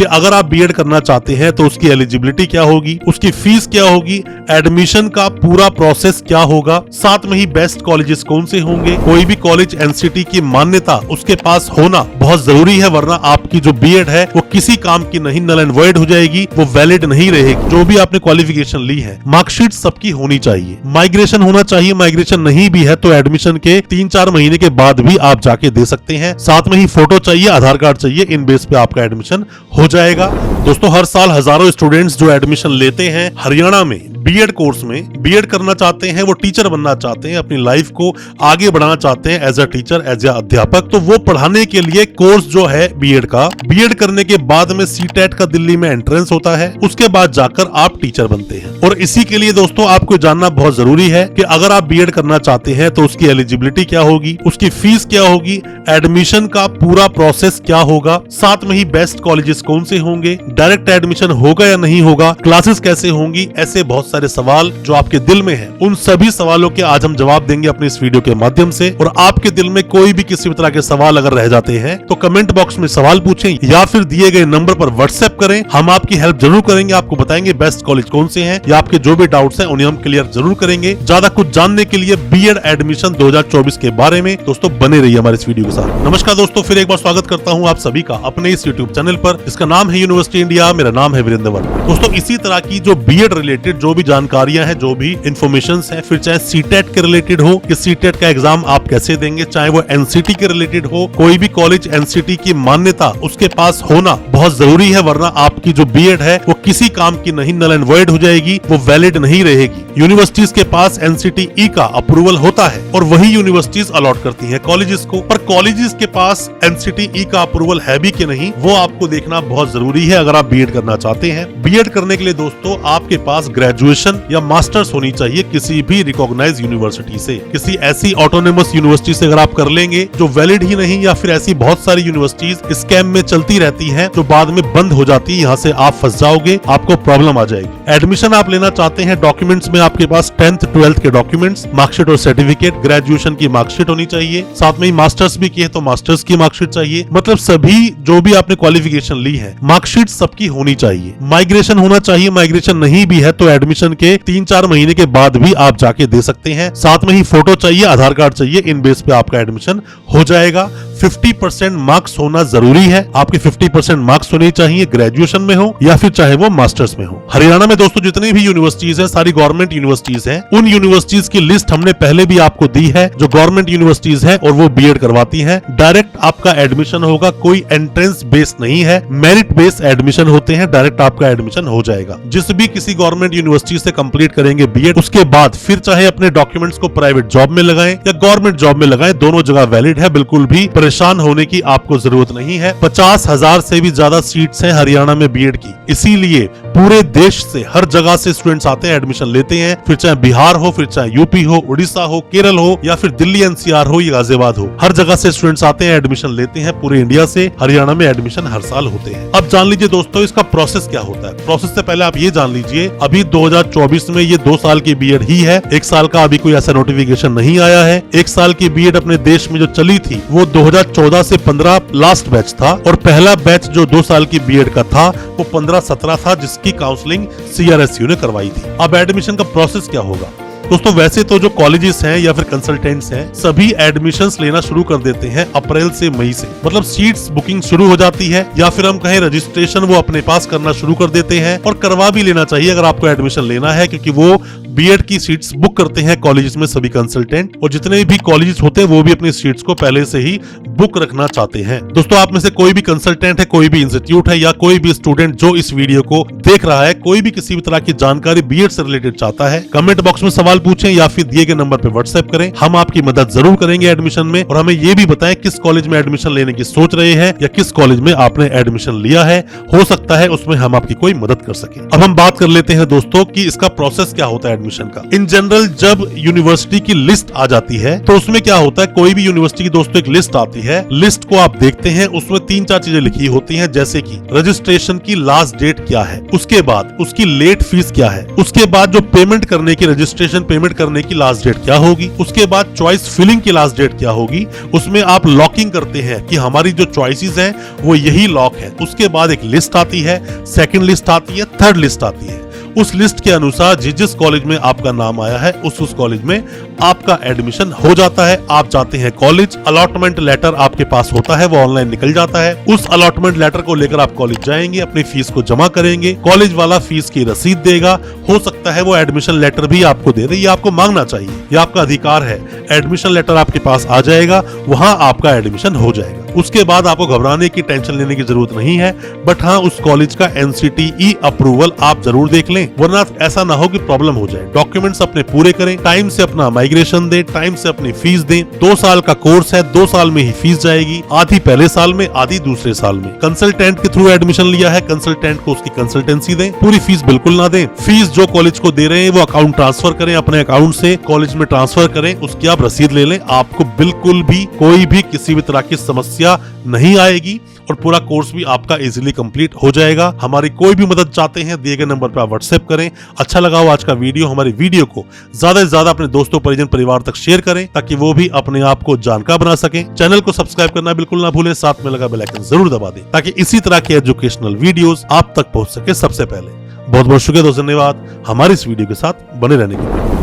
कि अगर आप बीएड करना चाहते हैं तो उसकी एलिजिबिलिटी क्या होगी, उसकी फीस क्या होगी, एडमिशन का पूरा प्रोसेस क्या होगा, साथ में ही बेस्ट कॉलेजेस कौन से होंगे, कोई भी कॉलेज एनसीटी की मान्यता उसके पास होना बहुत जरूरी है, वरना आपकी जो बीएड है वो किसी काम की नहीं, नल एंड वॉइड हो जाएगी, वो वैलिड नहीं रहेगी। जो भी आपने क्वालिफिकेशन ली है, मार्कशीट सबकी होनी चाहिए, माइग्रेशन होना चाहिए, माइग्रेशन नहीं भी है तो एडमिशन के 3-4 महीने के बाद भी आप जाके दे सकते हैं। साथ में ही फोटो चाहिए, आधार कार्ड चाहिए, इन बेस पे आपका एडमिशन हो जाएगा। दोस्तों हर साल हजारों स्टूडेंट्स जो एडमिशन लेते हैं हरियाणा में बीएड कोर्स में, बीएड करना चाहते हैं, वो टीचर बनना चाहते हैं, अपनी लाइफ को आगे बढ़ाना चाहते हैं as a teacher, as a अध्यापक, तो वो पढ़ाने के लिए कोर्स जो है बीएड का, बीएड करने के बाद में सीटेट का दिल्ली में एंट्रेंस होता है, उसके बाद जाकर आप टीचर बनते हैं। और इसी के लिए दोस्तों आपको जानना बहुत जरूरी है कि अगर आप बीएड करना चाहते हैं तो उसकी एलिजिबिलिटी क्या होगी, उसकी फीस क्या होगी, एडमिशन का पूरा प्रोसेस क्या होगा, साथ में ही बेस्ट कॉलेजेस कौन से होंगे, डायरेक्ट एडमिशन होगा या नहीं होगा, क्लासेस कैसे होंगी, ऐसे बहुत सारे सवाल जो आपके दिल में हैं, उन सभी सवालों के आज हम जवाब देंगे अपने इस वीडियो के माध्यम से। और आपके दिल में कोई भी किसी भी तरह के सवाल अगर रह जाते हैं तो कमेंट बॉक्स में सवाल पूछें या फिर दिए गए नंबर पर व्हाट्सएप करें, हम आपकी हेल्प जरूर करेंगे, आपको बताएंगे बेस्ट कॉलेज कौन से हैं या आपके जो भी डाउट्स हैं उन्हें हम क्लियर जरूर करेंगे। ज्यादा कुछ जानने के लिए बीएड एडमिशन 2024 के बारे में दोस्तों बने रहिए हमारे इस वीडियो के साथ। नमस्कार दोस्तों, फिर एक बार स्वागत करता हूं आप सभी का अपने इस यूट्यूब चैनल पर, इसका नाम है यूनिवर्सिटी इंडिया, मेरा नाम है वीरेंद्र वर्मा। दोस्तों इसी तरह की जो बीएड रिलेटेड जो भी जानकारियां हैं, जो भी इन्फॉर्मेशन है, फिर चाहे सीटेट के रिलेटेड हो कि सीटेट का एग्जाम आप कैसे देंगे, चाहे वो एनसीटी के रिलेटेड हो, कोई भी कॉलेज एनसीटी की मान्यता उसके पास होना बहुत जरूरी है, वरना आपकी जो बीएड है वो किसी काम की नहीं, नल एंड वॉइड हो जाएगी, वो वैलिड नहीं रहेगी। यूनिवर्सिटीज के पास एनसीटी ई का अप्रूवल होता है और वही यूनिवर्सिटीज अलॉट करती हैं कॉलेजेस को, पर कॉलेजेस के पास एनसीटी ई का अप्रूवल है भी कि नहीं वो आपको देखना बहुत जरूरी है अगर आप बीएड करना चाहते हैं। बीएड करने के लिए दोस्तों आपके पास ग्रेजुएशन या मास्टर्स होनी चाहिए किसी भी रिकॉग्नाइज यूनिवर्सिटी से। किसी ऐसी ऑटोनोमस यूनिवर्सिटी से अगर आप कर लेंगे जो वैलिड ही नहीं, या फिर ऐसी बहुत सारी यूनिवर्सिटीज स्कैम में चलती रहती हैं जो बाद में बंद हो जाती है, यहाँ से आप फंस जाओगे, आपको प्रॉब्लम आ जाएगी। एडमिशन आप लेना चाहते हैं, डॉक्यूमेंट्स में आपके पास 10th 12th के डॉक्यूमेंट्स, मार्कशीट और सर्टिफिकेट, ग्रेजुएशन की मार्कशीट होनी चाहिए, साथ में ही मास्टर्स भी किए तो मास्टर्स की मार्कशीट चाहिए, मतलब सभी जो भी आपने क्वालिफिकेशन ली है मार्कशीट सबकी होनी चाहिए। माइग्रेशन होना चाहिए, माइग्रेशन नहीं भी है तो एडमिशन के 3-4 महीने के बाद भी आप जाके दे सकते हैं। साथ में ही फोटो चाहिए, आधार कार्ड चाहिए, इन बेस पे आपका एडमिशन हो जाएगा। 50% मार्क्स होना जरूरी है, आपके 50% मार्क्स होने चाहिए, ग्रेजुएशन में हो या फिर चाहे वो मास्टर्स में हो। हरियाणा में दोस्तों जितनी भी यूनिवर्सिटीज है सारी गवर्नमेंट यूनिवर्सिटीज हैं, उन यूनिवर्सिटीज की लिस्ट हमने पहले भी आपको दी है जो गवर्नमेंट यूनिवर्सिटीज है और वो बीएड करवाती है। डायरेक्ट आपका एडमिशन होगा, कोई एंट्रेंस बेस नहीं है, मेरिट बेस एडमिशन होते हैं, डायरेक्ट आपका एडमिशन हो जाएगा। जिस भी किसी गवर्नमेंट यूनिवर्सिटी से कंप्लीट करेंगे बीएड, उसके बाद फिर चाहे अपने डॉक्यूमेंट्स को प्राइवेट जॉब में लगाएं या गवर्नमेंट जॉब में लगाएं, दोनों जगह वैलिड है, बिल्कुल भी परेशान होने की आपको जरूरत नहीं है। 50,000 से भी ज्यादा सीट्स हैं हरियाणा में बीएड की, इसीलिए पूरे देश से हर जगह से स्टूडेंट्स आते हैं, एडमिशन लेते हैं, फिर चाहे बिहार हो, फिर चाहे यूपी हो, उड़ीसा हो, केरल हो या फिर दिल्ली एनसीआर हो या गाजियाबाद हो, हर जगह से स्टूडेंट्स आते हैं, एडमिशन लेते हैं। पूरे इंडिया से हरियाणा में एडमिशन हर साल होते हैं। अब जान लीजिए दोस्तों इसका प्रोसेस क्या होता है। प्रोसेस से पहले आप ये जान लीजिए अभी 2024 में ये 2 साल की बीएड ही है, 1 साल का अभी कोई ऐसा नोटिफिकेशन नहीं आया है। 1 साल की बीएड अपने देश में जो चली थी वो 2014 से 15 लास्ट बैच था और पहला बैच जो 2 साल की बीएड का था वो 15-17 था, जिसकी काउंसलिंग सीआरएसयू ने करवाई थी। अब एडमिशन का प्रोसेस क्या होगा दोस्तों, वैसे तो जो कॉलेजेस हैं या फिर कंसल्टेंट्स हैं सभी एडमिशंस लेना शुरू कर देते हैं अप्रैल से मई से, मतलब सीट्स बुकिंग शुरू हो जाती है या फिर हम कहें रजिस्ट्रेशन वो अपने पास करना शुरू कर देते हैं, और करवा भी लेना चाहिए अगर आपको एडमिशन लेना है, क्योंकि वो बीएड की सीट्स बुक करते हैं कॉलेजेस में सभी कंसल्टेंट, और जितने भी कॉलेजेस होते हैं वो भी अपनी सीट्स को पहले से ही बुक रखना चाहते हैं। दोस्तों आप में से कोई भी कंसल्टेंट है, कोई भी इंस्टीट्यूट है या कोई भी स्टूडेंट जो इस वीडियो को देख रहा है, कोई भी किसी भी तरह की जानकारी बीएड से रिलेटेड चाहता है, कमेंट बॉक्स में सवाल पूछें या फिर दिए गए नंबर पे व्हाट्सएप करें, हम आपकी मदद जरूर करेंगे एडमिशन में। और हमें ये भी बताएं किस कॉलेज में एडमिशन लेने की सोच रहे हैं या किस कॉलेज में आपने एडमिशन लिया है, हो सकता है उसमें हम आपकी कोई मदद कर सके। अब हम बात कर लेते हैं दोस्तों कि इसका प्रोसेस क्या होता है एडमिशन का। इन जनरल जब यूनिवर्सिटी की लिस्ट आ जाती है तो उसमें क्या होता है, कोई भी यूनिवर्सिटी की दोस्तों एक लिस्ट आती है, लिस्ट को आप देखते हैं, उसमें 3-4 चीजें लिखी होती हैं, जैसे कि रजिस्ट्रेशन की लास्ट डेट क्या है, उसके बाद उसकी लेट फीस क्या है, उसके बाद जो पेमेंट करने की, रजिस्ट्रेशन पेमेंट करने की लास्ट डेट क्या होगी, उसके बाद चॉइस फिलिंग की लास्ट डेट क्या होगी, उसमें आप लॉकिंग करते हैं कि हमारी जो चॉइसेस हैं वो यही लॉक है। उसके बाद एक लिस्ट आती है, सेकंड लिस्ट आती है, थर्ड लिस्ट आती है। उस लिस्ट के अनुसार जिस कॉलेज में आपका नाम आया है उस कॉलेज में आपका एडमिशन हो जाता है। आप जाते हैं कॉलेज, अलॉटमेंट लेटर आपके पास होता है, वो ऑनलाइन निकल जाता है। उस अलॉटमेंट लेटर को लेकर आप कॉलेज जाएंगे, अपनी फीस को जमा करेंगे, कॉलेज वाला फीस की रसीद देगा। हो सकता है वो एडमिशन लेटर भी आपको दे दे, ये आपको मांगना चाहिए, ये आपका अधिकार है। एडमिशन लेटर आपके पास आ जाएगा, वहां आपका एडमिशन हो जाएगा। उसके बाद आपको घबराने की, टेंशन लेने की जरूरत नहीं है। बट हाँ, उस कॉलेज का NCTE अप्रूवल आप जरूर देख लें, वरना ऐसा ना हो कि प्रॉब्लम हो जाए। डॉक्यूमेंट्स अपने पूरे करें, टाइम से अपना माइग्रेशन दें, टाइम से अपनी फीस दें। 2 साल का कोर्स है, 2 साल में ही फीस जाएगी, आधी पहले साल में, आधी दूसरे साल में। कंसल्टेंट के थ्रू एडमिशन लिया है, कंसल्टेंट को उसकी कंसल्टेंसी दें, पूरी फीस बिल्कुल ना दें। फीस जो कॉलेज को दे रहे हैं वो अकाउंट ट्रांसफर करें, अपने अकाउंट से कॉलेज में ट्रांसफर करें, उसकी आप रसीद ले लें। आपको बिल्कुल भी कोई भी किसी भी तरह की समस्या नहीं आएगी और पूरा कोर्स भी आपका इजीली कंप्लीट हो जाएगा। हमारी कोई भी मदद चाहते हैं, दिए गए नंबर पर आप व्हाट्सएप करें। अच्छा लगा हो आज का वीडियो, हमारी वीडियो को ज्यादा से ज्यादा अपने दोस्तों, परिजन, परिवार तक शेयर करें ताकि वो भी अपने आप को जानकार बना सकें। चैनल को सब्सक्राइब करना बिल्कुल ना भूलें, साथ में लगा बेल आइकन जरूर दबा दें ताकि इसी तरह के एजुकेशनल वीडियोस आप तक पहुंच सके सबसे पहले। बहुत बहुत शुक्रिया दोस्तों, धन्यवाद हमारी इस वीडियो के साथ बने रहने के लिए।